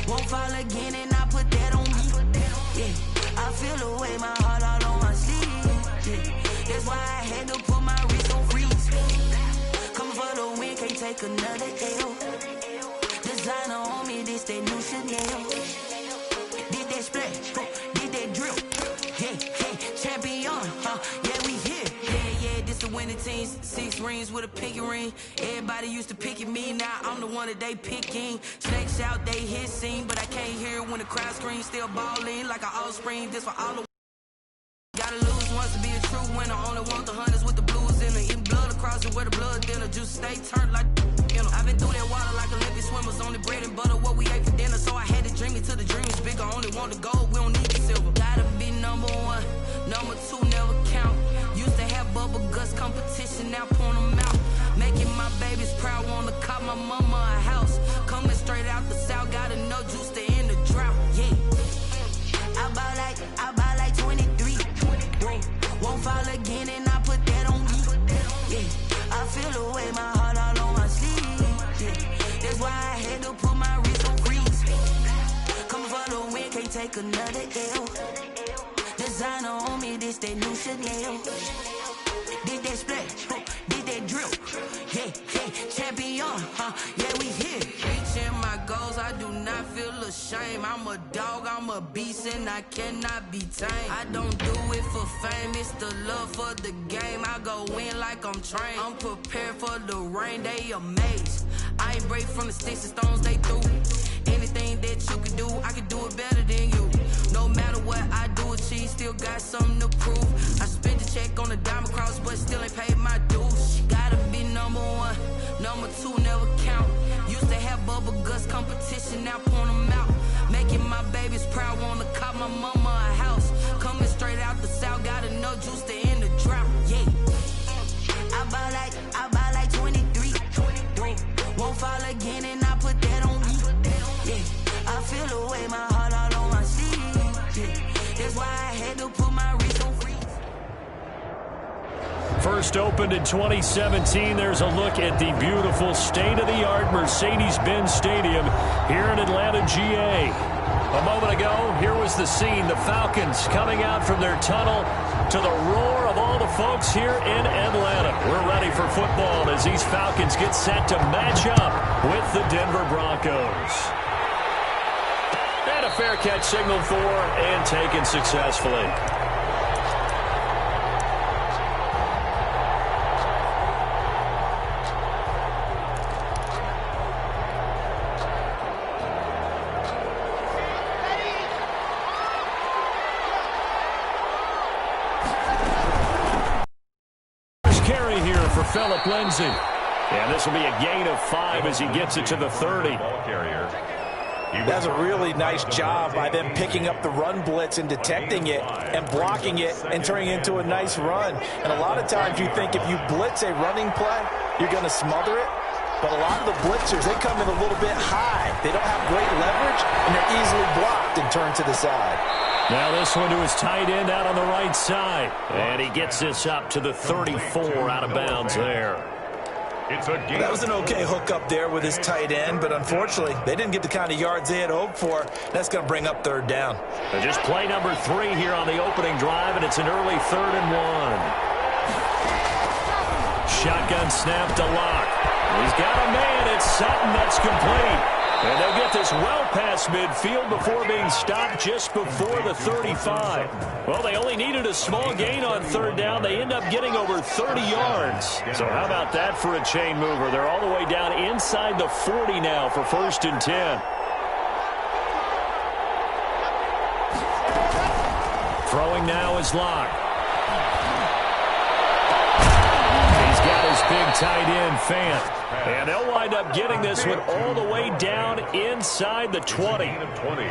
Won't fall again and I put that on me. Yeah, I feel the way, my heart all on my sleeve. Yeah, that's why I had to put my wrist on freeze. Coming for the win, can't take another L. Designer on me, this that new Chanel. Did that splash, did that drill. Yeah, champion, yeah, we here. Yeah, this the winning team. 6 rings with a pinky ring. Everybody used to pick at me, now I'm the one that they picking. Snakes out, they hit scene, but I can't hear when the crowd screams. Still balling like an offspring. This for all the gotta lose once to be a true winner. Only want the hunters with the blues in it. Eating blood across it where the blood dinner. Juice stay turned like I've been through that water like Olympic swimmers. Only bread and butter, what we ate for dinner. So I had to dream it till the dream is bigger. Only want the gold, we don't need the silver. Gotta be number 1, number 2 never count. Used to have bubble guts competition, now point them out. Making my babies proud, wanna cop my mama a house. Coming straight out the south, gotta know juice to end the drought. Yeah, I buy like 23. Won't fall again and I put that on me. Yeah, I feel the way, my heart all on my sleeve. Yeah, that's why I had to put my wrist on freeze. Coming for the win, can't take another L. Designer on me, this that new Chanel. Did that splash, did that drill. Yeah, champion, yeah, we here. Reaching my goals, I do not feel ashamed. I'm a dog, I'm a beast, and I cannot be tamed. I don't do it for fame, it's the love for the game. I go in like I'm trained. I'm prepared for the rain, they amazed. I ain't break from the sticks and stones they threw. Anything that you can do, I can do it better than you. No matter what I do, achieve, still got something to prove. I spent the check on the diamond cross, but still ain't paid my dues. Gotta be number 1, number 2 never count. Used to have bubble guts competition, now point them out. Making my babies proud, wanna cop my mama a house. Coming straight out the south, gotta know juice to end the drought. Yeah, I buy like 23. Won't fall again and I put that on me. Yeah, I feel the way, my heart all on my sleeve. Yeah, that's why I had to put my wrist on freeze. First opened in 2017. There's a look at the beautiful state-of-the-art Mercedes-Benz Stadium here in Atlanta, GA. A moment ago, here was the scene. The Falcons coming out from their tunnel to the roar of all the folks here in Atlanta. We're ready for football as these Falcons get set to match up with the Denver Broncos. And a fair catch signaled for and taken successfully. Phillip Lindsay. And this will be a gain of 5 as he gets it to the 30. That's a really nice job by them picking up the run blitz and detecting it and blocking it and turning it into a nice run. And a lot of times you think if you blitz a running play, you're going to smother it. But a lot of the blitzers, they come in a little bit high. They don't have great leverage, and they're easily blocked and turned to the side. Now this one to his tight end out on the right side. And he gets this up to the 34 out of bounds there. That was an okay hook up there with his tight end, but unfortunately, they didn't get the kind of yards they had hoped for. That's going to bring up 3rd down. And just play number 3 here on the opening drive, and it's an early 3rd and 1. Shotgun snap to Locke. He's got a man. It's Sutton. That's complete. And they'll get this well past midfield before being stopped just before the 35. Well, they only needed a small gain on 3rd down. They end up getting over 30 yards. So how about that for a chain mover? They're all the way down inside the 40 now for 1st and 10. Throwing now is Locke. He's got his big tight end, Fant. And they'll wind up getting this one all the way down inside the 20.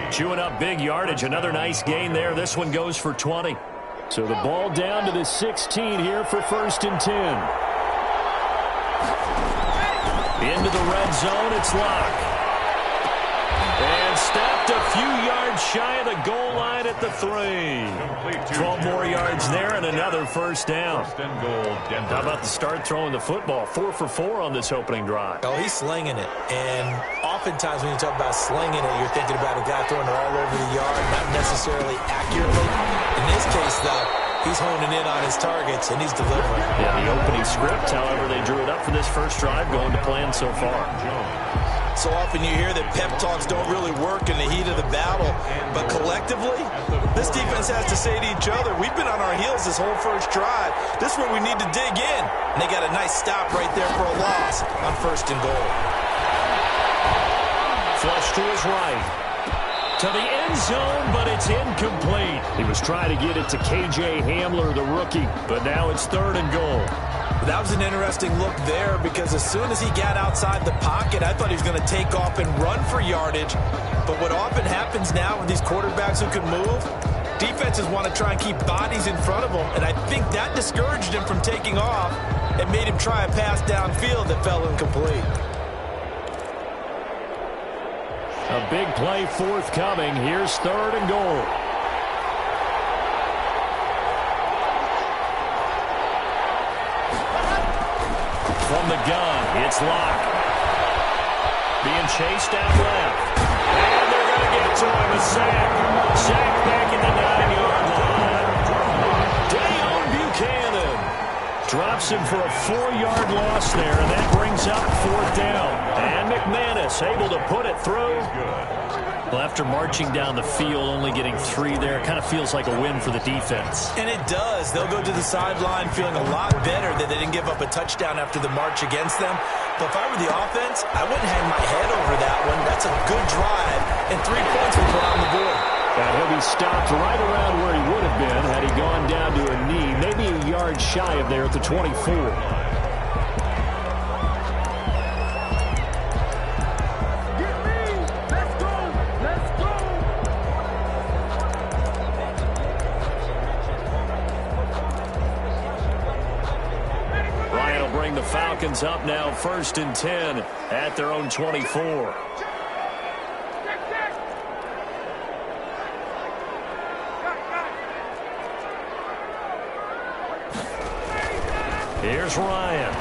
Chewing up big yardage. Another nice gain there. This one goes for 20. So the ball down to the 16 here for 1st and 10. Into the red zone, it's Locke. And stopped a few yards shy of the goal line at the 3. 12 more yards there and another first down. How about the start throwing the football? 4 for 4 on this opening drive. Oh, he's slinging it. And oftentimes when you talk about slinging it, you're thinking about a guy throwing it all over the yard, not necessarily accurately. In this case, though, he's honing in on his targets, and he's delivering. Yeah, the opening script, however, they drew it up for this first drive, going to plan so far. So often you hear that pep talks don't really work in the heat of the battle, but collectively, this defense has to say to each other, we've been on our heels this whole first drive. This is where we need to dig in. And they got a nice stop right there for a loss on 1st and goal. Flush to his right. To the end zone, but it's incomplete. He was trying to get it to K.J. Hamler, the rookie, but now it's 3rd and goal. That was an interesting look there because as soon as he got outside the pocket, I thought he was going to take off and run for yardage. But what often happens now with these quarterbacks who can move, defenses want to try and keep bodies in front of them, and I think that discouraged him from taking off and made him try a pass downfield that fell incomplete. A big play forthcoming. Here's 3rd and goal. From the gun, it's Locke. Being chased out left. And they're going to get to him. A sack. Sack back at the 9-yard line. Dayon Buchanan drops him for a 4-yard loss there, and that brings up 4th down. And McManus able to put it through. Well, after marching down the field, only getting 3 there, kind of feels like a win for the defense. And it does. They'll go to the sideline feeling a lot better that they didn't give up a touchdown after the march against them. But if I were the offense, I wouldn't hang my head over that one. That's a good drive, and 3 points were put on the board. And he'll be stopped right around where he would have been had he gone down to a knee, maybe a yard shy of there at the 24. The Falcons up now 1st and 10 at their own 24. Here's Ryan.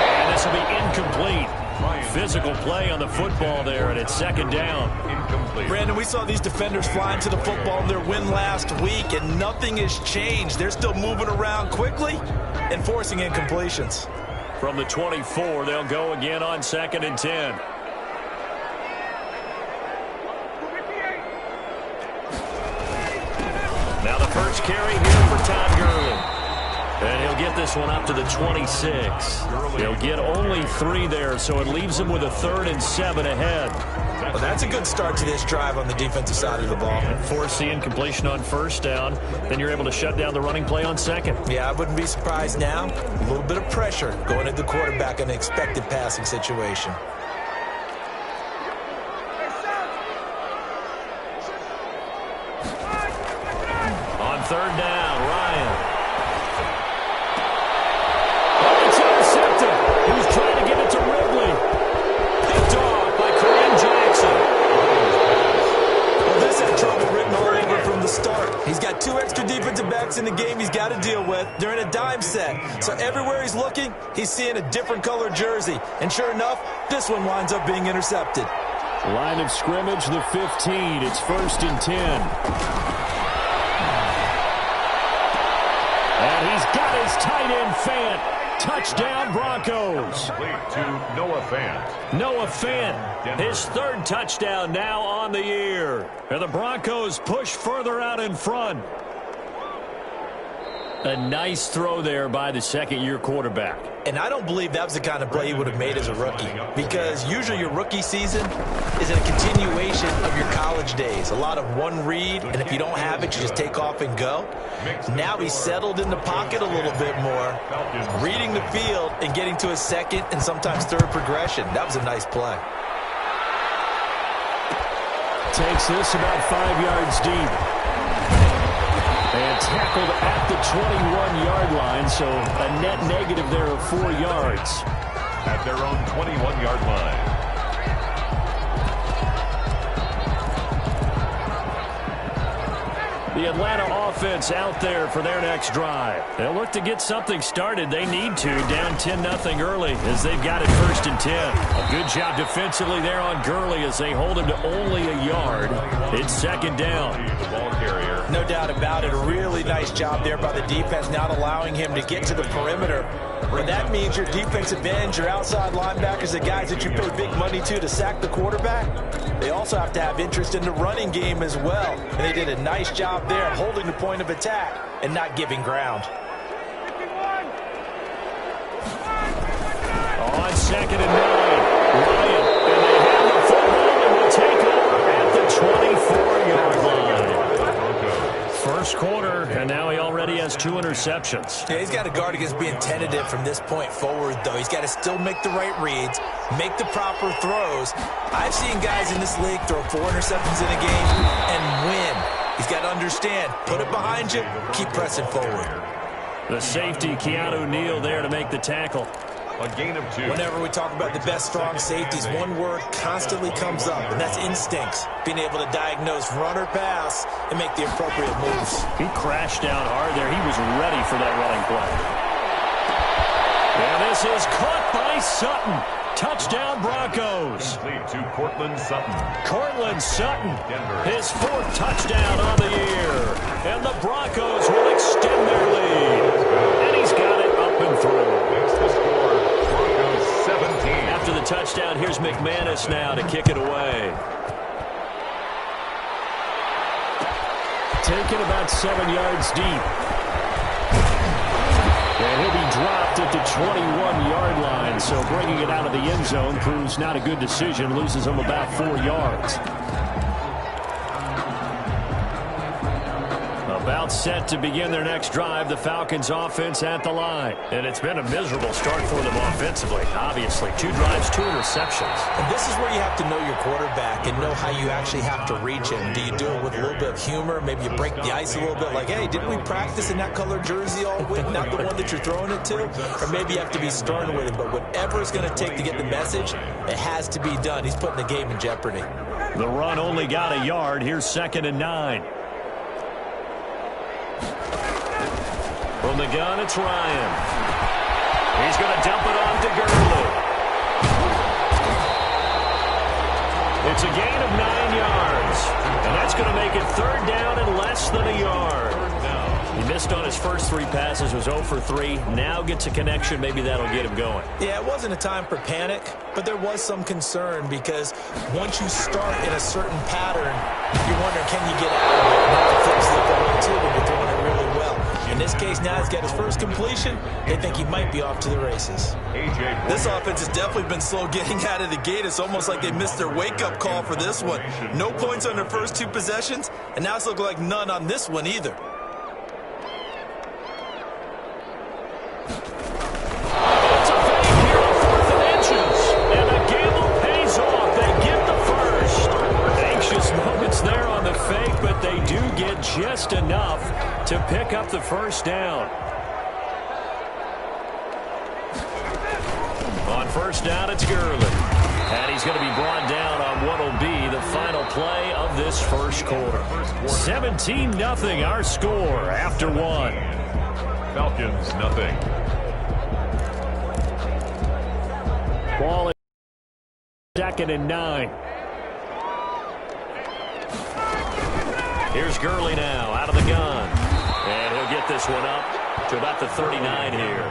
And this will be incomplete. Physical play on the football there, and it's 2nd down. Incomplete. Brandon, we saw these defenders flying to the football in their win last week, and nothing has changed. They're still moving around quickly and forcing incompletions. From the 24, they'll go again on 2nd and 10. Now the first carry here for Todd Gurley. And he'll get this one up to the 26. He'll get only 3 there, so it leaves him with a 3rd and 7 ahead. Well, that's a good start to this drive on the defensive side of the ball. Force the incompletion on 1st down, then you're able to shut down the running play on 2nd. Yeah, I wouldn't be surprised now. A little bit of pressure going at the quarterback in an expected passing situation. On 3rd down, Ryan. Oh, it's intercepted. He was trying to get it to Ridley. Picked off by Kareem Jackson. Well, this had trouble written all over from the start. He's got 2 extra defensive backs in the game he's got to deal with during a dime set. So everywhere he's looking, he's seeing a different color jersey. And sure enough, this one winds up being intercepted. Line of scrimmage, the 15. It's 1st and 10. And he's got his tight end Fant. Touchdown, Broncos. Complete to Noah Fant. Noah Fant, his 3rd touchdown now on the year. And the Broncos push further out in front. A nice throw there by the 2nd-year quarterback. And I don't believe that was the kind of play he would have made as a rookie, because usually your rookie season is a continuation of your college days. A lot of one read, and if you don't have it, you just take off and go. Now he's settled in the pocket a little bit more, reading the field and getting to his 2nd and sometimes 3rd progression. That was a nice play. Takes this about 5 yards deep. And tackled at the 21-yard line, so a net negative there of 4 yards. At their own 21-yard line. The Atlanta offense out there for their next drive. They'll look to get something started. They need to, down 10-0 early as they've got it 1st and 10. A good job defensively there on Gurley as they hold him to only a yard. It's 2nd down. No doubt about it. A really nice job there by the defense, not allowing him to get to the perimeter. But that means your defensive ends, your outside linebackers, the guys that you pay big money to sack the quarterback, they also have to have interest in the running game as well. And they did a nice job there holding the point of attack and not giving ground. On 2nd and 9, Ryan, and they have the football and will take over at the 24-yard line. First quarter, and now he already has 2 interceptions. Yeah, he's got to guard against being tentative from this point forward, though. He's got to still make the right reads, make the proper throws. I've seen guys in this league throw 4 interceptions in a game and win. He's got to understand, put it behind you, keep pressing forward. The safety, Keanu Neal, there to make the tackle. A gain of 2. Whenever we talk about the best strong safeties, one word constantly comes up, and that's instincts. Being able to diagnose run or pass and make the appropriate moves. He crashed down hard there. He was ready for that running play. And this is caught by Sutton. Touchdown, Broncos. Complete to Cortland Sutton. Cortland Sutton, his 4th touchdown on the year. And the Broncos will extend their lead. And he's got it up and through. That's the score. Broncos 17. After the touchdown, here's McManus now to kick it away. Taken about 7 yards deep. And he'll be dropped at the 21-yard line, so bringing it out of the end zone proves not a good decision, loses him about 4 yards. About set to begin their next drive, the Falcons offense at the line. And it's been a miserable start for them offensively, obviously. 2 drives, 2 interceptions. And this is where you have to know your quarterback and know how you actually have to reach him. Do you do it with a little bit of humor? Maybe you break the ice a little bit like, hey, didn't we practice in that colored jersey all week, not the one that you're throwing it to? Or maybe you have to be stern with him. But whatever it's going to take to get the message, it has to be done. He's putting the game in jeopardy. The run only got a yard. Here's 2nd and 9. From the gun, it's Ryan. He's going to dump it off to Gurley. It's a gain of 9 yards. And that's going to make it 3rd down and less than a yard. He missed on his first 3 passes, was 0 for 3. Now gets a connection. Maybe that'll get him going. Yeah, it wasn't a time for panic, but there was some concern because once you start in a certain pattern, you're wondering, can you get out of it? And that flips the other way, too, when you're throwing it really well. In this case, now he's got his first completion. They think he might be off to the races. This offense has definitely been slow getting out of the gate. It's almost like they missed their wake-up call for this one. No points on their first 2 possessions, and now it's looking like none on this one either. It's a fake here on 4th and inches. And the gamble pays off. They get the first. Anxious moments there on the fake, but they do get just enough to pick up the first down. On 1st down, it's Gurley. And he's going to be brought down on what will be the final play of this first quarter. 17-0 our score after 1. Falcons, 0. Ball is 2nd and 9. Here's Gurley now out of the gun. And he'll get this one up to about the 39 here.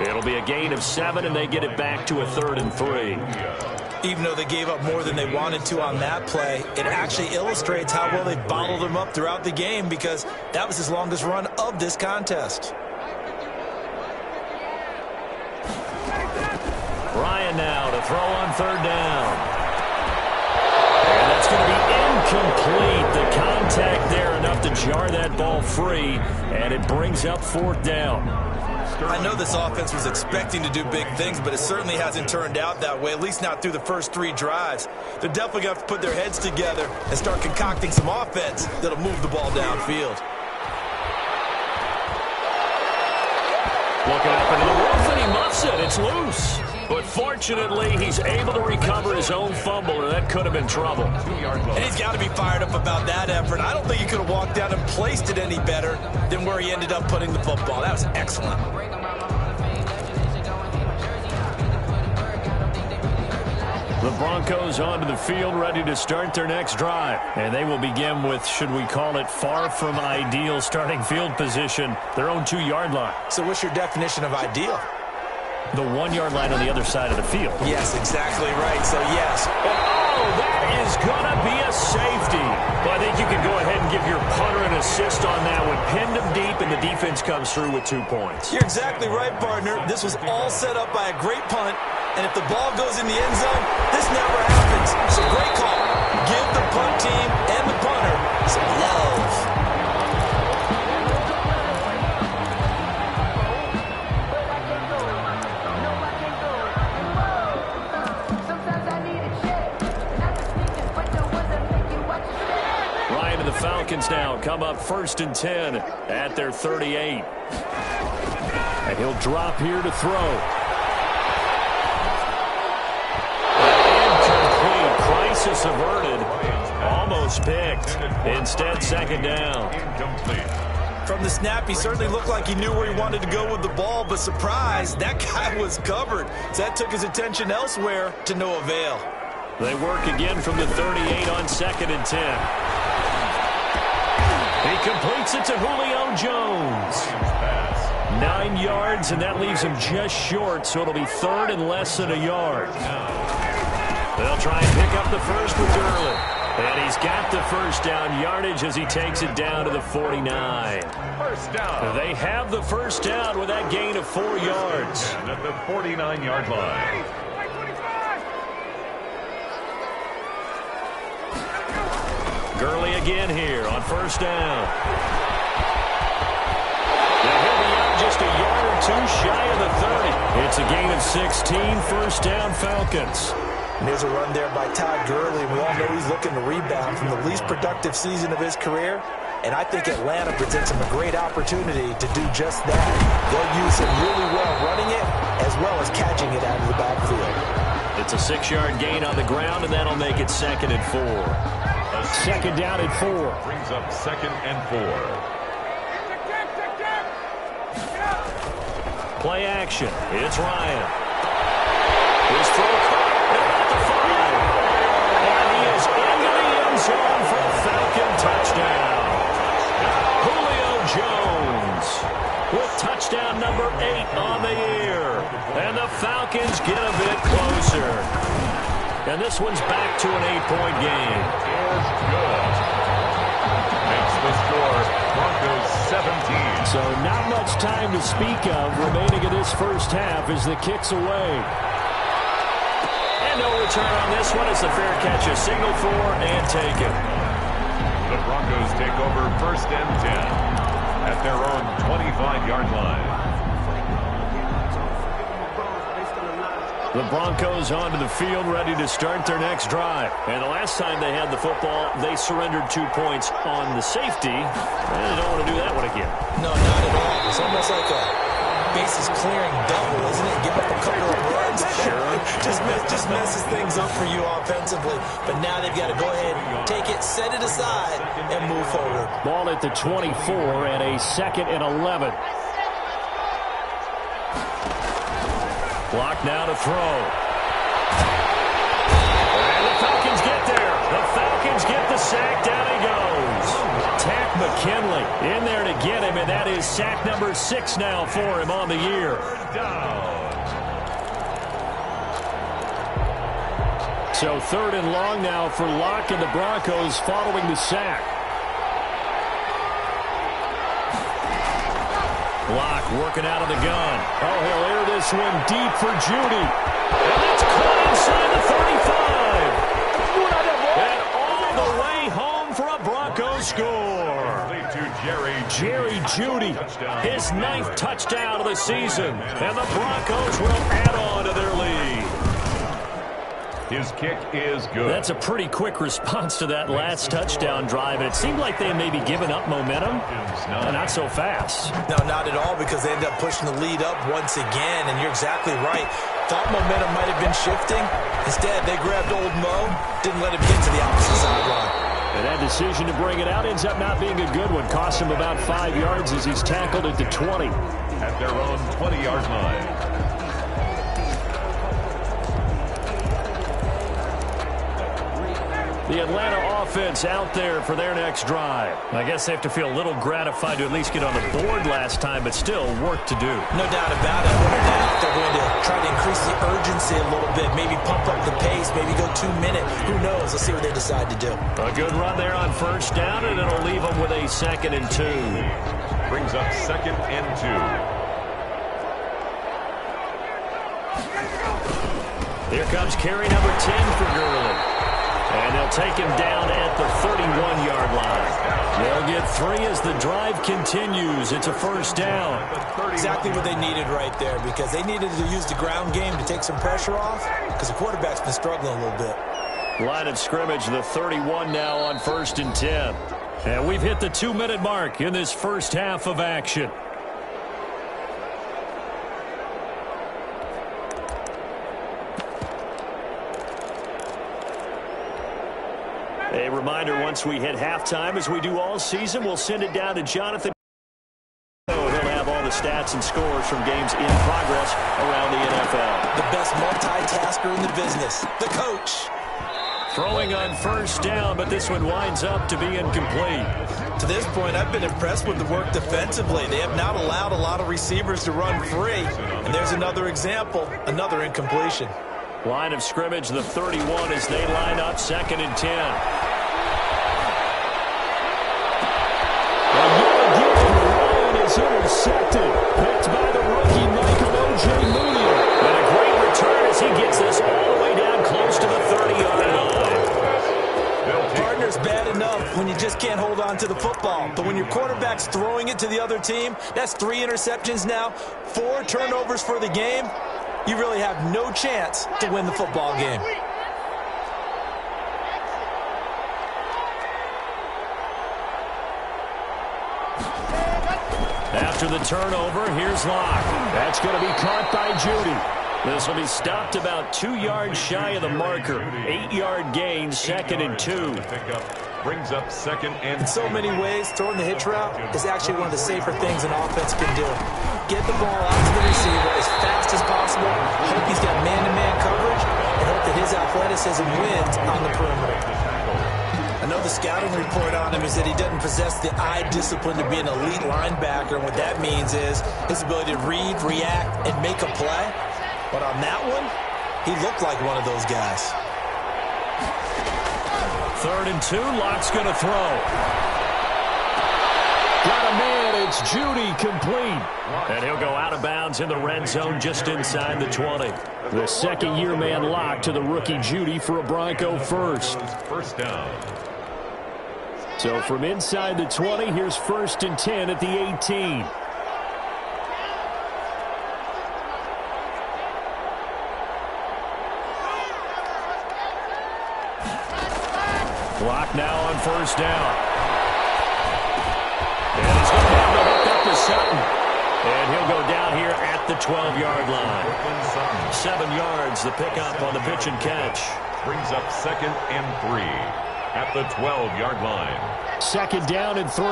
It'll be a gain of 7, and they get it back to a 3rd and 3. Even though they gave up more than they wanted to on that play, it actually illustrates how well they bottled him up throughout the game because that was his longest run of this contest. Ryan now to throw on 3rd down. And that's going to be incomplete. The contact there enough to jar that ball free, and it brings up 4th down. I know this offense was expecting to do big things, but it certainly hasn't turned out that way, at least not through the first 3 drives. They're definitely going to have to put their heads together and start concocting some offense that'll move the ball downfield. Looking up into the roof, and he muffs it. It's loose. But fortunately, he's able to recover his own fumble, or that could have been trouble. And he's got to be fired up about that effort. I don't think he could have walked down and placed it any better than where he ended up putting the football. That was excellent. The Broncos onto the field, ready to start their next drive. And they will begin with, should we call it, far from ideal starting field position, their own 2-yard line. So what's your definition of ideal? The 1-yard line on the other side of the field. Yes, exactly right. So, yes. Oh, that is going to be a safety. Well, I think you can go ahead and give your punter an assist on that one. Pinned him deep, and the defense comes through with 2 points. You're exactly right, partner. This was all set up by a great punt, and if the ball goes in the end zone, this never happens. So, great call. Give the punt team and the punter some love. Falcons now come up 1st and 10 at their 38. And he'll drop here to throw. Incomplete. Crisis averted. Almost picked. Instead, 2nd down. From the snap, he certainly looked like he knew where he wanted to go with the ball, but surprise, that guy was covered. So that took his attention elsewhere to no avail. They work again from the 38 on 2nd and 10. He completes it to Julio Jones. 9 yards, and that leaves him just short, so it'll be 3rd and less than a yard. They'll try and pick up the first with Gurley. And he's got the first down yardage as he takes it down to the 49. First down. They have the first down with that gain of 4 yards. And at the 49-yard line. Gurley again here on first down. Now he'll be out just a yard or 2 shy of the 30. It's a gain of 16, first down Falcons. And there's a run there by Todd Gurley. We all know he's looking to rebound from the least productive season of his career. And I think Atlanta presents him a great opportunity to do just that. They'll use him really well running it as well as catching it out of the backfield. It's a 6-yard gain on the ground, and that'll make it 2nd and 4. Second down and 4. Brings up 2nd and 4. Play action. It's Ryan. His throw caught at the 5. And he is into the end zone for a Falcon touchdown. Julio Jones with touchdown number 8 on the year. And the Falcons get a bit closer. And this one's back to an 8-point game. Is good. Makes the score Broncos 17. So not much time to speak of remaining in this first half as the kick's away. And no return on this one as the fair catch is signaled for and taken. The Broncos take over 1st and 10 at their own 25-yard line. The Broncos onto the field, ready to start their next drive. And the last time they had the football, they surrendered 2 points on the safety. And they don't want to do that one again. No, not at all. It's almost like a bases clearing double, isn't it? Give up a couple of runs. Sure. just messes things up for you offensively. But now they've got to go ahead, take it, set it aside, and move forward. Ball at the 24 and a 2nd and 11. Block now to throw. And the Falcons get there. The Falcons get the sack. Down he goes. Tack McKinley in there to get him, and that is sack number 6 now for him on the year. So 3rd and long now for Locke and the Broncos following the sack. Locke working out of the gun. Oh, he'll air this one deep for Judy. And that's caught inside the 35. And all the way home for a Broncos score. Jerry Judy, his 9th touchdown of the season. And the Broncos will add on to their lead. His kick is good. That's a pretty quick response to that last touchdown drive. And it seemed like they may be giving up momentum. Not so fast. No, not at all, because they ended up pushing the lead up once again. And you're exactly right. Thought momentum might have been shifting. Instead, they grabbed old Mo, didn't let him get to the opposite sideline. And that decision to bring it out ends up not being a good one. Cost him about 5 yards as he's tackled at the 20. At their own 20-yard line. The Atlanta offense out there for their next drive. I guess they have to feel a little gratified to at least get on the board last time, but still work to do. No doubt about it. I wonder now if they're going to try to increase the urgency a little bit, maybe pump up the pace, maybe go 2 minute. Who knows? Let's see what they decide to do. A good run there on first down, and it'll leave them with a 2nd and 2. Brings up 2nd and 2. Here comes carry number 10 for Gurley. And they'll take him down at the 31-yard line. They'll get 3 as the drive continues. It's a first down. Exactly what they needed right there, because they needed to use the ground game to take some pressure off, because the quarterback's been struggling a little bit. Line of scrimmage, the 31 now on 1st and 10. And we've hit the 2-minute mark in this first half of action. A reminder, once we hit halftime, as we do all season, we'll send it down to Jonathan. He'll have all the stats and scores from games in progress around the NFL. The best multitasker in the business, the coach. Throwing on first down, but this one winds up to be incomplete. To this point, I've been impressed with the work defensively. They have not allowed a lot of receivers to run free. And there's another example, another incompletion. Line of scrimmage, the 31 as they line up 2nd and 10. And yet again, Ryan is intercepted. Picked by the rookie, Michael O.J. Mooney. And a great return as he gets this all the way down close to the 30-yard line. Partner's bad enough when you just can't hold on to the football. But when your quarterback's throwing it to the other team, that's 3 interceptions now, 4 turnovers for the game. You really have no chance to win the football game. After the turnover, here's Locke. That's going to be caught by Judy. This will be stopped about 2 yards shy of the marker. 8-yard gain, 2nd and 2. Brings up 2nd and 2. In so many ways, throwing the hitch route is actually one of the safer things an offense can do. Get the ball out to the receiver as fast as possible, hope he's got man-to-man coverage, and hope that his athleticism wins on the perimeter. I know the scouting report on him is that he doesn't possess the eye discipline to be an elite linebacker, and what that means is his ability to read, react, and make a play. But on that one, he looked like one of those guys. 3rd and 2, Locke's going to throw. Got a man, it's Judy, complete. And he'll go out of bounds in the red zone just inside the 20. The second-year man Locke to the rookie Judy for a Bronco first. First down. So from inside the 20, here's 1st and 10 at the 18. Clock now on first down. And he's going to have to hook up to Sutton. And he'll go down here at the 12-yard line. 7 yards, the pickup on the pitch and catch. Brings up 2nd and 3 at the 12-yard line. 2nd down and 3.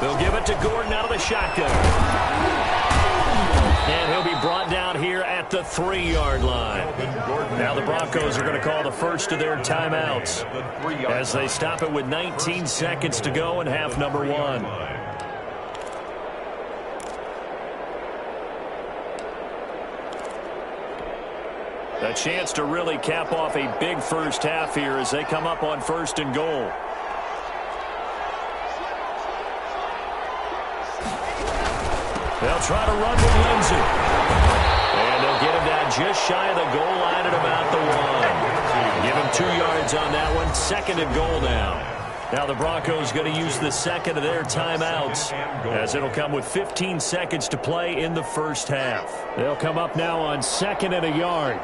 They'll give it to Gordon out of the shotgun. And he'll be brought down here at the 3-yard line. Now the Broncos are going to call the first of their timeouts as they stop it with 19 seconds to go in half number 1. A chance to really cap off a big first half here as they come up on 1st and goal. They'll try to run with Lindsey. And they'll get him down just shy of the goal line at about the 1. Give him 2 yards on that one. 2nd and goal now. Now the Broncos going to use the second of their timeouts as it'll come with 15 seconds to play in the first half. They'll come up now on 2nd and a yard.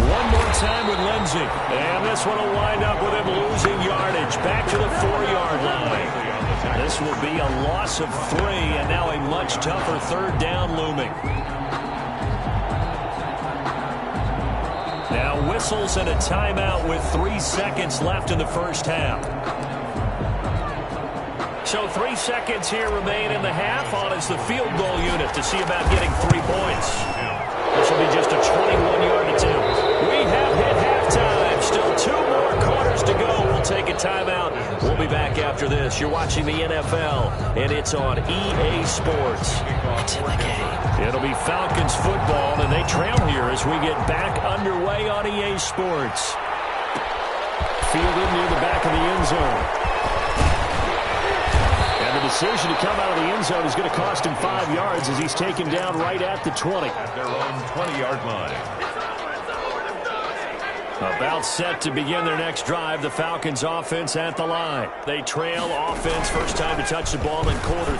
One more time with Lindsey. And this one will wind up with him losing yardage. Back to the 4-yard line. This will be a loss of 3, and now a much tougher third down looming. Now whistles and a timeout with 3 seconds left in the first half. So 3 seconds here remain in the half. On is the field goal unit to see about getting 3 points. This will be just a 21-yard attempt. We have hit halftime. Still 2 more quarters to go. We'll take a timeout. We'll be back after this. You're watching the NFL, and it's on EA Sports. It's in the game. It'll be Falcons football, and they trail here as we get back underway on EA Sports. Fielded near the back of the end zone. And the decision to come out of the end zone is going to cost him 5 yards as he's taken down right at the 20. At their own 20-yard line. About set to begin their next drive, the Falcons offense at the line. They trail offense, first time to touch the ball in quarter.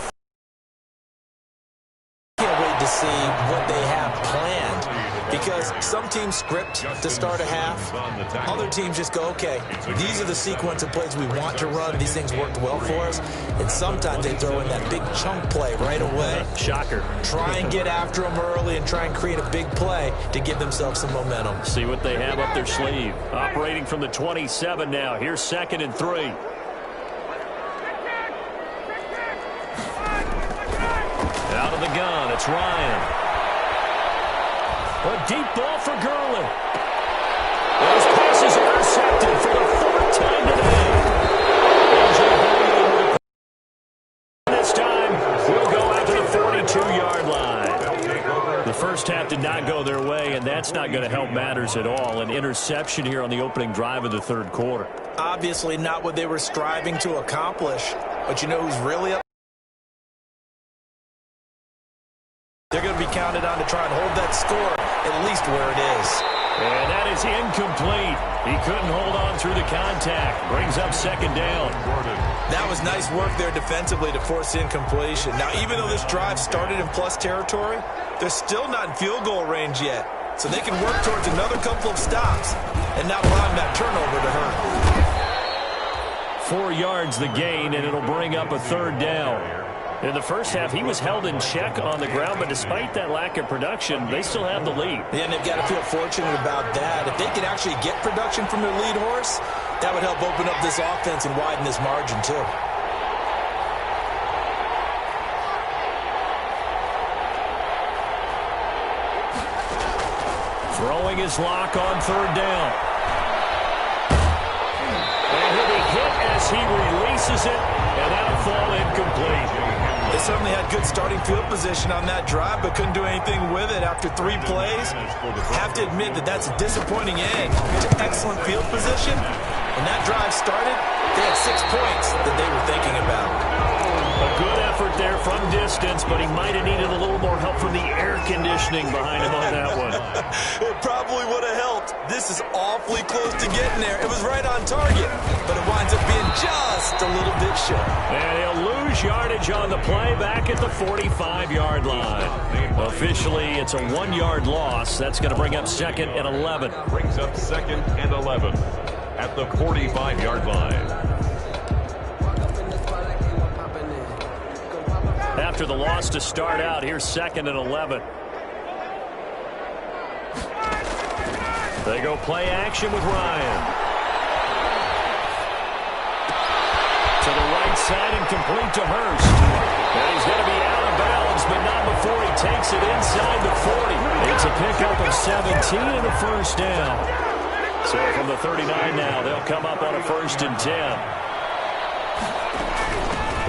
Can't wait to see what they have planned, because some teams script to start a half. Other teams just go, okay, these are the sequence of plays we want to run. These things worked well for us. And sometimes they throw in that big chunk play right away. Shocker. Try and get after them early and try and create a big play to give themselves some momentum. See what they have up their sleeve. Operating from the 27 now. Here's 2nd and 3. Out of the gun, it's Ryan. A deep ball for Gurley. Those passes intercepted for the 4th time today. This time, we'll go out to the 42-yard line. The first half did not go their way, and that's not going to help matters at all. An interception here on the opening drive of the third quarter. Obviously not what they were striving to accomplish, but you know who's really up? They're going to be counted on to try and hold that score at least where it is. And that is incomplete. He couldn't hold on through the contact. Brings up 2nd down. That was nice work there defensively to force incompletion. Now, even though this drive started in plus territory, they're still not in field goal range yet. So they can work towards another couple of stops and not allowing that turnover to hurt. 4 yards the gain, and it'll bring up a 3rd down. In the first half, he was held in check on the ground, but despite that lack of production, they still have the lead. Yeah, and they've got to feel fortunate about that. If they could actually get production from their lead horse, that would help open up this offense and widen this margin, too. Throwing his lock on 3rd down. And he'll be hit as he releases it, and that'll fall incomplete. They certainly had good starting field position on that drive, but couldn't do anything with it after 3 plays. Have to admit that that's a disappointing end to excellent field position. When that drive started, they had 6 points that they were thinking about. A good effort there from distance, but he might have needed a little more help from the air conditioning behind him on that one. It probably would have helped. This is awfully close to getting there. It was right on target, but it winds up being just a little bit short. And he'll lose yardage on the play back at the 45-yard line. Officially, it's a 1-yard loss. That's going to bring up 2nd and 11. Brings up 2nd and 11 at the 45-yard line. After the loss to start out, here's 2nd and 11. They go play action with Ryan. To the right side and complete to Hurst. And he's going to be out of bounds, but not before he takes it inside the 40. It's a pickup of 17 and a first down. So from the 39 now, they'll come up on a 1st and 10.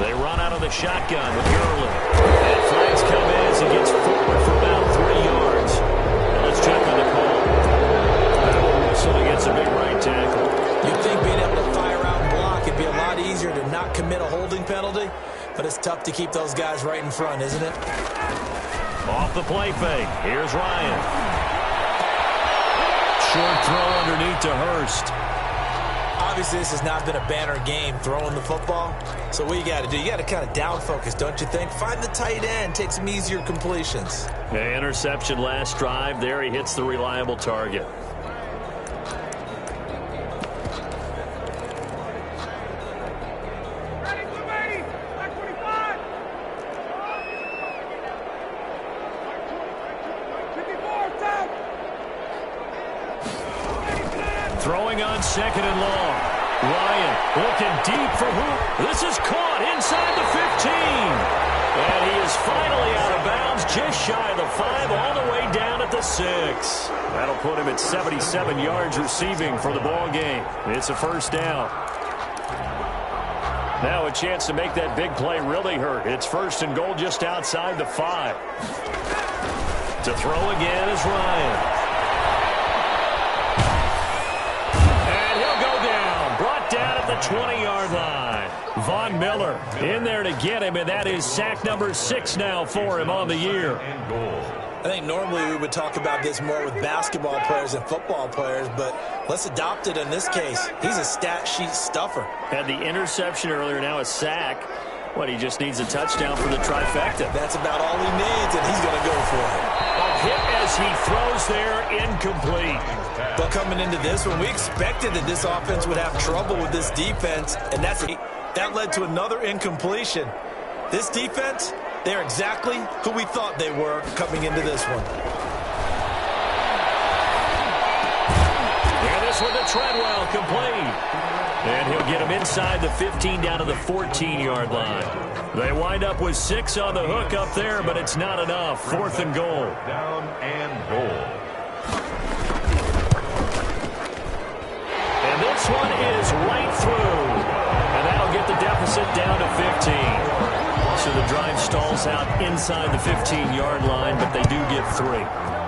They run out of the shotgun with Gurley. And flags come in as he gets forward for about 3 yards. And let's check on the call. So he gets a big right tackle. You'd think being able to fire out and block, it'd be a lot easier to not commit a holding penalty, but it's tough to keep those guys right in front, isn't it? Off the play fake. Here's Ryan. Short throw underneath to Hurst. Obviously, this has not been a banner game throwing the football. So what you got to do, you got to kind of down focus, don't you think? Find the tight end, take some easier completions. Yeah, interception last drive. There he hits the reliable target. going on 2nd and long. Ryan looking deep for who? This is caught inside the 15. And he is finally out of bounds, just shy of the 5, all the way down at the 6. That'll put him at 77 yards receiving for the ball game. It's a first down. Now a chance to make that big play really hurt. It's 1st and goal just outside the 5. To throw again is Ryan. And he'll go down. Brought down at the 20-yard line. Von Miller in there to get him, and that is sack number 6 now for him on the year. I think normally we would talk about this more with basketball players and football players, but let's adopt it in this case. He's a stat sheet stuffer. Had the interception earlier, now a sack. What, he just needs a touchdown for the trifecta. That's about all he needs, and he's going to go for it. A hit as he throws there, incomplete. But coming into this one, we expected that this offense would have trouble with this defense, and that led to another incompletion. This defense, they're exactly who we thought they were coming into this one. And this one to Treadwell, complete. And he'll get him inside the 15 down to the 14-yard line. They wind up with 6 on the hook up there, but it's not enough. 4th and goal. Down and goal. And this one is right through. And that'll get the deficit down to 15. So the drive stalls out inside the 15-yard line, but they do get 3.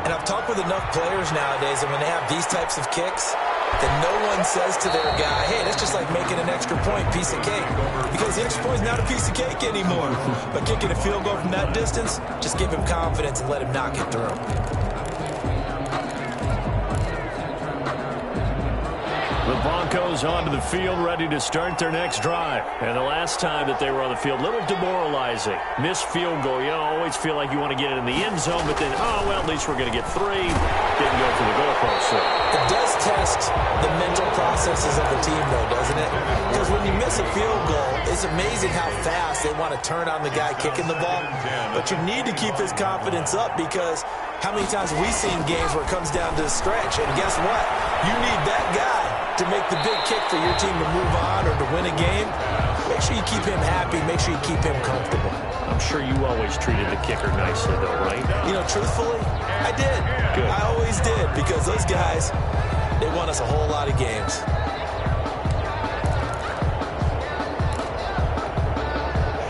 And I've talked with enough players nowadays, and when they have these types of kicks, then no one says to their guy, hey, that's just like making an extra point, piece of cake. Because the extra point is not a piece of cake anymore. But kicking a field goal from that distance, just give him confidence and let him knock it through. The Broncos onto the field, ready to start their next drive. And the last time that they were on the field, a little demoralizing. Missed field goal. You always feel like you want to get it in the end zone, but then, oh, well, at least we're going to get 3. Didn't go for the goalpost. So. It does test the mental processes of the team, though, doesn't it? Because when you miss a field goal, it's amazing how fast they want to turn on the guy kicking the ball. But you need to keep his confidence up, because how many times have we seen games where it comes down to the stretch? And guess what? You need that guy to make the big kick for your team to move on or to win a game. Make sure you keep him happy. Make sure you keep him comfortable. I'm sure you always treated the kicker nicely, though, right? You know, truthfully, I did. Good. I always did, because those guys, they won us a whole lot of games.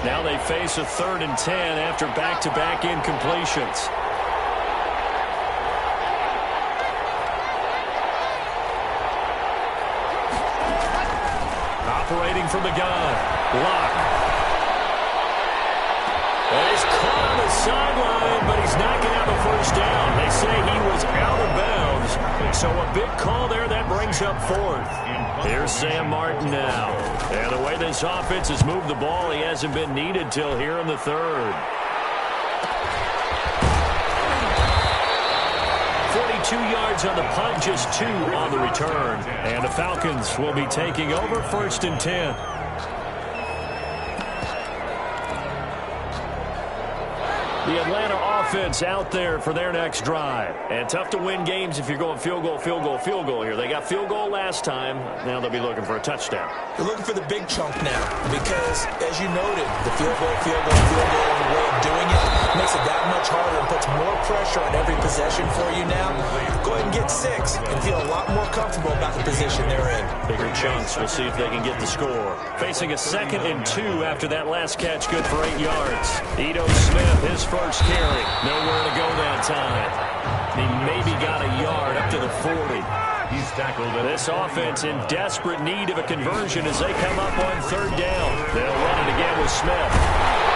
Now they face a 3rd and 10 after back-to-back incompletions. Operating from the gun. Lock. And he's caught on the sideline, but he's not going to have a first down. They say he was out of bounds. So a big call there. That brings up 4th. Here's Sam Martin now. And the way this offense has moved the ball, he hasn't been needed till here in the 3rd. 42 yards on the punt, just 2 on the return. And the Falcons will be taking over 1st and 10. The Atlanta offense out there for their next drive. And tough to win games if you're going field goal, field goal, field goal here. They got field goal last time. Now they'll be looking for a touchdown. They're looking for the big chunk now, because, as you noted, the field goal, field goal, field goal, the way of doing it makes it that much harder and puts more pressure on every possession for you now. Go ahead and get 6 and feel a lot more comfortable about the position they're in. Bigger chunks. We'll see if they can get the score. Facing a 2nd and 2 after that last catch, good for 8 yards. Ito Smith, his first carry. Nowhere to go that time. He maybe got a yard up to the 40. He's tackled. This offense in desperate need of a conversion as they come up on 3rd down. They'll run it again with Smith.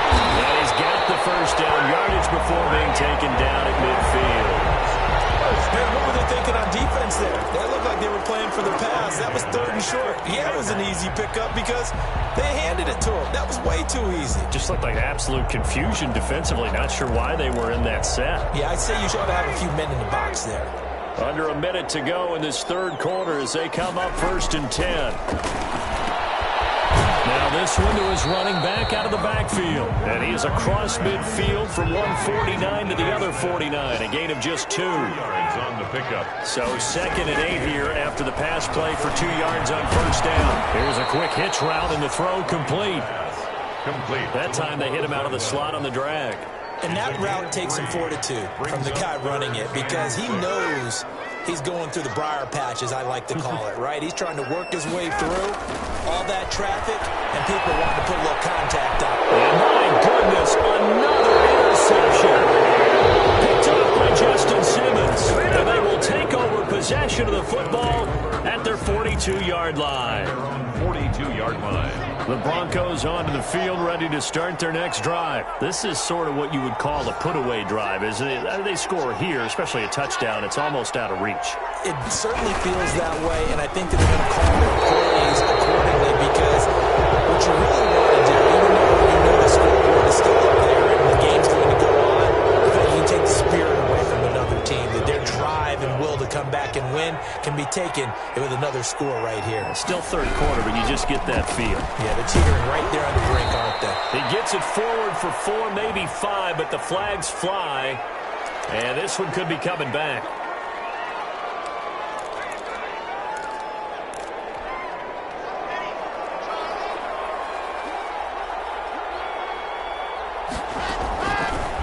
And he's got the first down yardage before being taken down at midfield. Man, what were they thinking on defense there? They looked like they were playing for the pass. That was 3rd and short. Yeah, it was an easy pickup because they handed it to him. That was way too easy. Just looked like absolute confusion defensively. Not sure why they were in that set. Yeah, I'd say you should have a few men in the box there. Under a minute to go in this 3rd quarter as they come up 1st and 10. Now this one to his running back out of the backfield. And he is across midfield from 149 to the other 49. A gain of just 2. Yards on the pickup. So 2nd and 8 here after the pass play for 2 yards on first down. Here's a quick hitch route and the throw complete. Complete. That time they hit him out of the slot on the drag. And that route takes some fortitude from the guy running it because he knows he's going through the briar patch, as I like to call it, right? He's trying to work his way through all that traffic, and people want to put a little contact on. And my goodness, another interception. Picked off by Justin Simmons. And they will take over possession of the football at their 42-yard line. 42-yard line. The Broncos onto the field, ready to start their next drive. This is sort of what you would call a put-away drive, isn't it? They score here, especially a touchdown. It's almost out of reach. It certainly feels that way, and I think that they're going to call their plays accordingly because what you really want to do, even though you know the scoreboard is still up there and the game's going to go on, I think you take the spirit away from another team, that their drive and will to come back and win can be taken with another score right here. Still third quarter, but you just get that feel. Yeah, they're teetering right there on the brink, aren't they? He gets it forward for 4, maybe 5, but the flags fly. And this one could be coming back.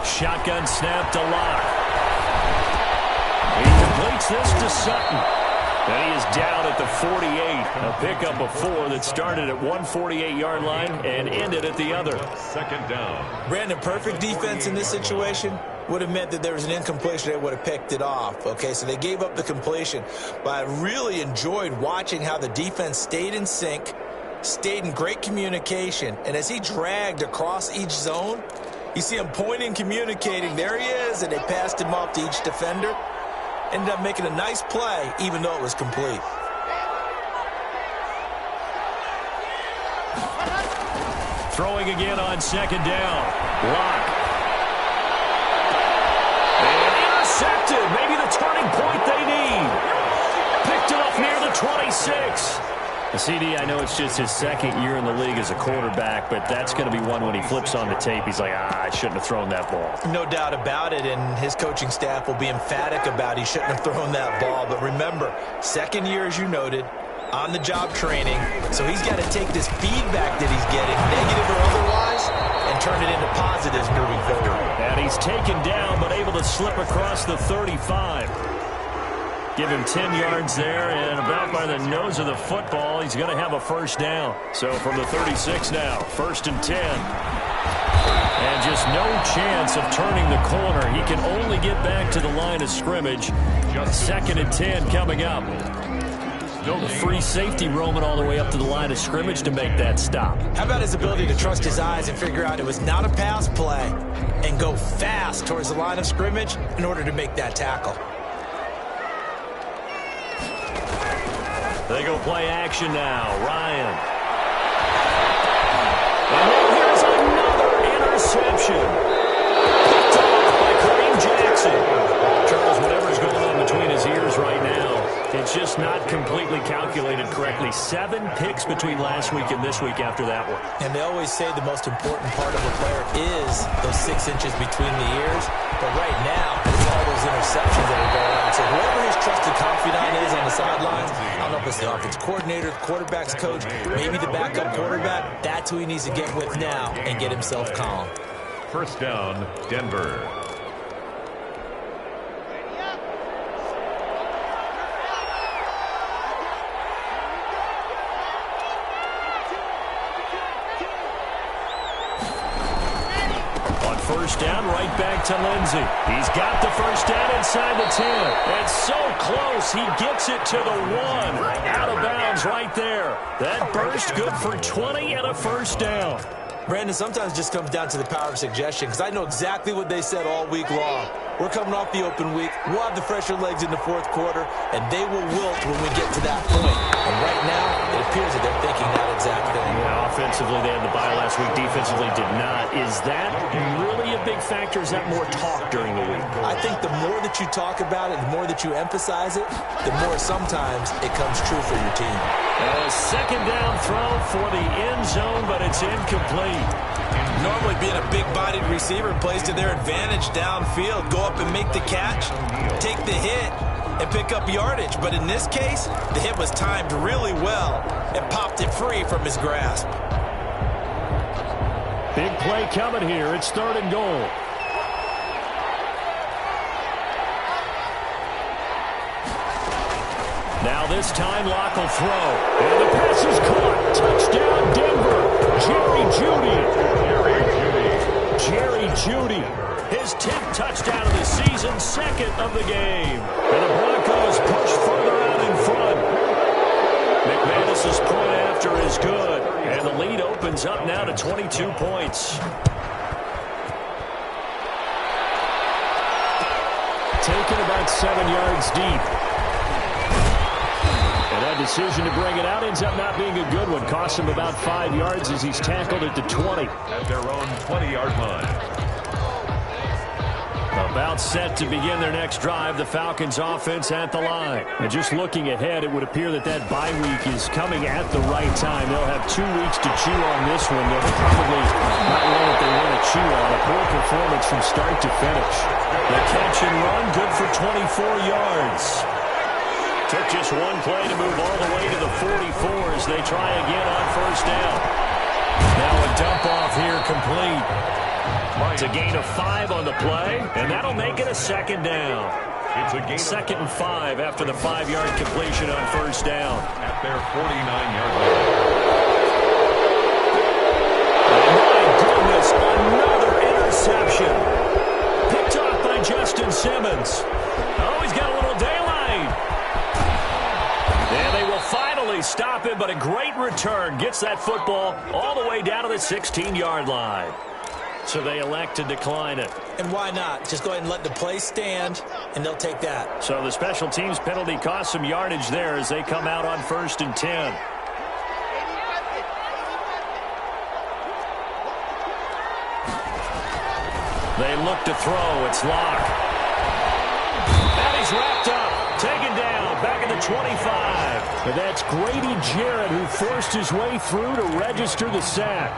Shotgun snap to Locke. He completes this to Sutton. And he is down at the 48. A pickup of 4 that started at 148-yard line and ended at the other. 2nd down. Brandon, perfect defense in this situation would have meant that there was an incompletion. They would have picked it off. Okay, so they gave up the completion. But I really enjoyed watching how the defense stayed in sync, stayed in great communication. And as he dragged across each zone, you see him pointing, communicating. There he is, and they passed him off to each defender. Ended up making a nice play, even though it was complete. Throwing again on 2nd down. Locke. And intercepted. Maybe the turning point they need. Picked it off near the 26. CD, I know it's just his 2nd year in the league as a quarterback, but that's going to be one when he flips on the tape. He's like, I shouldn't have thrown that ball. No doubt about it, and his coaching staff will be emphatic about he shouldn't have thrown that ball. But remember, 2nd year, as you noted, on-the-job training, so he's got to take this feedback that he's getting, negative or otherwise, and turn it into positives moving forward. And he's taken down, but able to slip across the 35. Give him 10 yards there, and about by the nose of the football, he's going to have a first down. So from the 36 now, 1st and 10. And just no chance of turning the corner. He can only get back to the line of scrimmage. 2nd and 10 coming up. The free safety roaming all the way up to the line of scrimmage to make that stop. How about his ability to trust his eyes and figure out it was not a pass play and go fast towards the line of scrimmage in order to make that tackle? They go play action now. Ryan. And then here's another interception. Picked off by Kareem Jackson. Charles, whatever's going on between his ears right now, it's just not completely calculated correctly. 7 picks between last week and this week after that one. And they always say the most important part of a player is those 6 inches between the ears. But right now, it's all those interceptions that are going on. So whoever his trusted confidant is on the sidelines, I don't know if it's the offense coordinator, the quarterback's coach, maybe the backup quarterback, that's who he needs to get with now and get himself calm. 1st down, Denver. First down, right back to Lindsey. He's got the first down inside the 10. It's so close, he gets it to the 1. Out of bounds right there. That burst good for 20 and a first down. Brandon, sometimes it just comes down to the power of suggestion, because I know exactly what they said all week long. We're coming off the open week. We'll have the fresher legs in the 4th quarter, and they will wilt when we get to that point. And right now, it appears that they're thinking that exact thing. Yeah, offensively, they had the bye last week. Defensively, did not. Is that really a a big factor? Is that more talk during the week? I think the more that you talk about it, the more that you emphasize it, the more sometimes it comes true for your team. A second down throw for the end zone, but it's incomplete. Normally being a big-bodied receiver plays to their advantage downfield. Go up and make the catch, take the hit, and pick up yardage. But in this case, the hit was timed really well and popped it free from his grasp. Big play coming here. It's 3rd and goal. Now this time Locke will throw. And the pass is caught. Touchdown Denver. Jerry Jeudy. His 10th touchdown of the season, 2nd of the game. And the Broncos push further out in front. McManus's point after is good. And the lead opens up now to 22 points. Taken about 7 yards deep. And that decision to bring it out ends up not being a good one. Costs him about 5 yards as he's tackled at the 20. At their own 20-yard line. About set to begin their next drive, the Falcons offense at the line. And just looking ahead, it would appear that bye week is coming at the right time. They'll have 2 weeks to chew on this one. They'll probably not know what they want to chew on. A poor performance from start to finish. The catch and run, good for 24 yards. Took just one play to move all the way to the 44 as they try again on 1st down. Now a dump off here complete. It's a gain of 5 on the play, and that'll make it a 2nd down. It's a gain 2nd and 5 after the 5-yard completion on 1st down. At their 49-yard line. Oh, my goodness, another interception. Picked off by Justin Simmons. Oh, he's got a little daylight. And they will finally stop him, but a great return. Gets that football all the way down to the 16-yard line. So they elect to decline it. And why not? Just go ahead and let the play stand, and they'll take that. So the special teams penalty cost some yardage there as they come out on 1st and 10. They look to throw. It's Locke. And he's wrapped up. Taken down. Back at the 25. But that's Grady Jarrett who forced his way through to register the sack.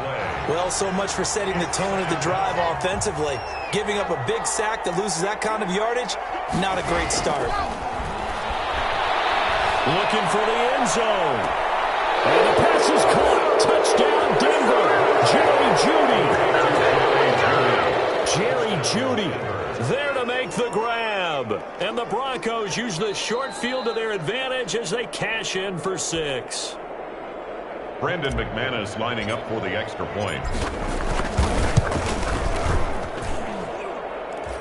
Well, so much for setting the tone of the drive offensively. Giving up a big sack that loses that kind of yardage, not a great start. Looking for the end zone. And the pass is caught. Touchdown, Denver. Jerry Jeudy there to make the grab. And the Broncos use the short field to their advantage as they cash in for 6. Brandon McManus lining up for the extra point.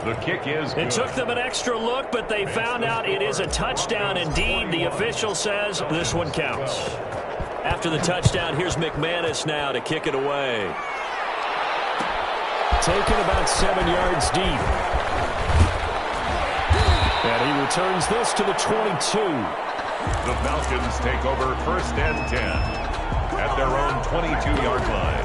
The kick is good. It took them an extra look, but they found out it is a touchdown indeed. The official says this one counts. After the touchdown, here's McManus now to kick it away. Taken about 7 yards deep. And he returns this to the 22. The Falcons take over 1st and 10. At their own 22-yard line.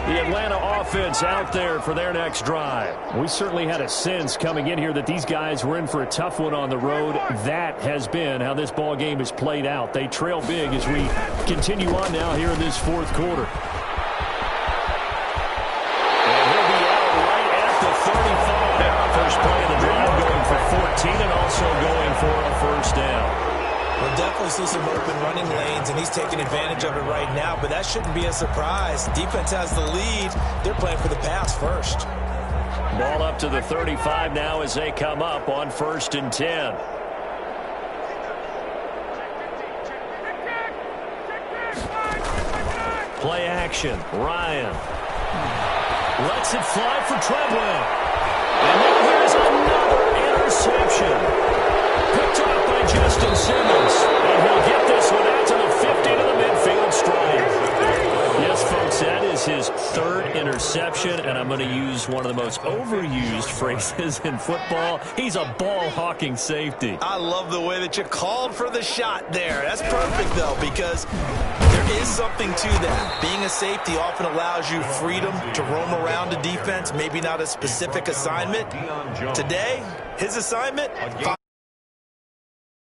The Atlanta offense out there for their next drive. We certainly had a sense coming in here that these guys were in for a tough one on the road. That has been how this ball game has played out. They trail big as we continue on now here in this 4th quarter. And he'll be out right at the 35. First play of the drive going for 14 and also going for a 1st down. We'll definitely see some open running lanes, and he's taking advantage of it right now, but that shouldn't be a surprise. Defense has the lead. They're playing for the pass first. Ball up to the 35 now as they come up on 1st and 10. Play action. Ryan lets it fly for Treadwell. And now here's another interception. Picked off by Justin Simmons. And he'll get this one out to the 50 to the midfield stripe. Yes, folks, that is his 3rd interception, and I'm going to use one of the most overused phrases in football. He's a ball-hawking safety. I love the way that you called for the shot there. That's perfect, though, because they're There is something to that. Being a safety often allows you freedom to roam around a defense, maybe not a specific assignment. Today, his assignment,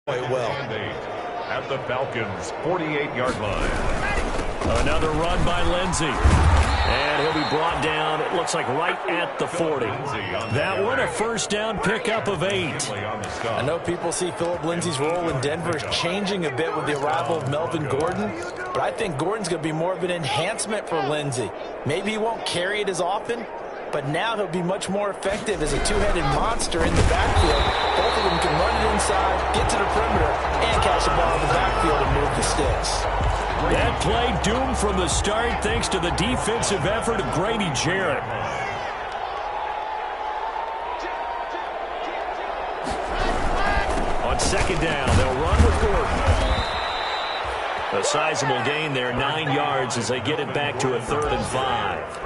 quite well. At the Falcons' 48-yard line. Another run by Lindsey. And he'll be brought down, it looks like, right at the 40. That one, a first down pickup of 8. I know people see Phillip Lindsay's role in Denver changing a bit with the arrival of Melvin Gordon, but I think Gordon's going to be more of an enhancement for Lindsay. Maybe he won't carry it as often, but now he'll be much more effective as a two-headed monster in the backfield. Both of them can run it inside, get to the perimeter, and catch the ball in the backfield and move the sticks. That play doomed from the start thanks to the defensive effort of Grady Jarrett. On second down, they'll run with Gordon. A sizable gain there, 9 yards as they get it back to a 3rd and 5.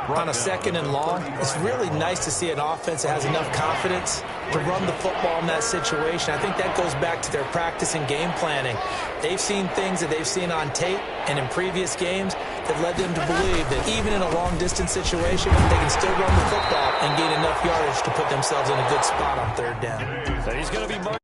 On a 2nd and long, it's really nice to see an offense that has enough confidence to run the football in that situation. I think that goes back to their practice and game planning. They've seen things that they've seen on tape and in previous games that led them to believe that even in a long-distance situation, they can still run the football and gain enough yardage to put themselves in a good spot on 3rd down. So he's going to be